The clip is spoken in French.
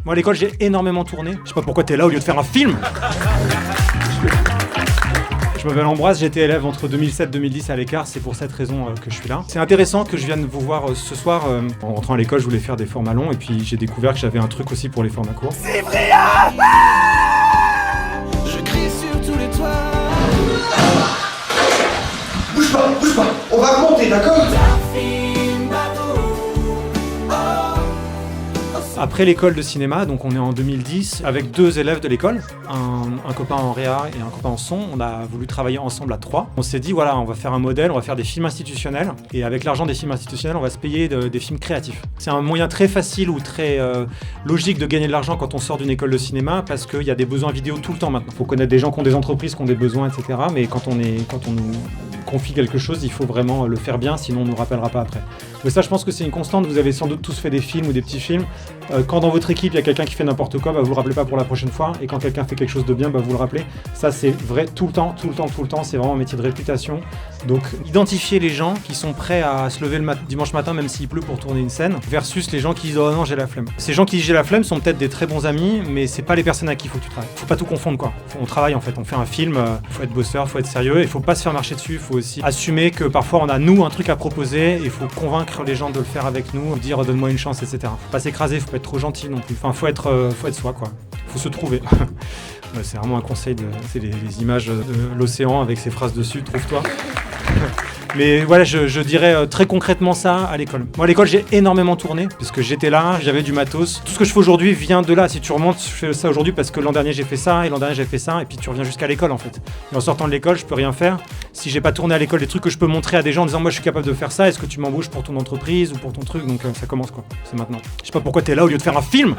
Moi à l'école j'ai énormément tourné. Je sais pas pourquoi t'es là au lieu de faire un film. Je m'appelle Ambroise, j'étais élève entre 2007 et 2010 à l'Écart, c'est pour cette raison que je suis là. C'est intéressant que je vienne vous voir ce soir. En rentrant à l'école, je voulais faire des formats longs et puis j'ai découvert que j'avais un truc aussi pour les formats courts. C'est brillant. Je crie sur tous les toits. Bouge pas, on va remonter, d'accord? Après l'école de cinéma, donc on est en 2010, avec deux élèves de l'école, un copain en réa et un copain en son, on a voulu travailler ensemble à 3. On s'est dit voilà, on va faire un modèle, on va faire des films institutionnels, et avec l'argent des films institutionnels, on va se payer des films créatifs. C'est un moyen très facile ou très logique de gagner de l'argent quand on sort d'une école de cinéma, parce qu'il y a des besoins vidéo tout le temps maintenant. Il faut connaître des gens qui ont des entreprises, qui ont des besoins, etc. Mais quand on nous confie quelque chose, il faut vraiment le faire bien, sinon on ne nous rappellera pas après. Mais ça, je pense que c'est une constante. Vous avez sans doute tous fait des films ou des petits films. Quand dans votre équipe, il y a quelqu'un qui fait n'importe quoi, vous le rappelez pas pour la prochaine fois. Et quand quelqu'un fait quelque chose de bien, vous le rappelez. Ça, c'est vrai tout le temps. C'est vraiment un métier de réputation. Donc, identifier les gens qui sont prêts à se lever le dimanche matin, même s'il pleut, pour tourner une scène, versus les gens qui disent « Oh non, j'ai la flemme ». Ces gens qui disent « J'ai la flemme » sont peut-être des très bons amis, mais c'est pas les personnes à qui il faut que tu travailles. Faut pas tout confondre, quoi. On travaille, en fait. On fait un film, faut être bosseur, faut être sérieux, il faut pas se faire marcher dessus. Il faut aussi assumer que parfois, on a, nous, un truc à proposer, et il faut convaincre les gens de le faire avec nous, dire « Donne-moi une chance », etc. Faut pas s'écraser, faut pas être trop gentil non plus. Enfin, faut être soi, quoi. Faut se trouver. C'est vraiment un conseil c'est les images de l'océan avec ces phrases dessus, trouve-toi. Mais voilà, je dirais très concrètement ça à l'école. Moi à l'école j'ai énormément tourné, parce que j'étais là, j'avais du matos. Tout ce que je fais aujourd'hui vient de là. Si tu remontes, je fais ça aujourd'hui parce que l'an dernier j'ai fait ça, et l'an dernier j'ai fait ça, et puis tu reviens jusqu'à l'école en fait. Et en sortant de l'école, je peux rien faire. Si j'ai pas tourné à l'école des trucs que je peux montrer à des gens en disant moi je suis capable de faire ça, est-ce que tu m'embauches pour ton entreprise ou pour ton truc? Donc ça commence quoi, c'est maintenant. Je sais pas pourquoi t'es là au lieu de faire un film.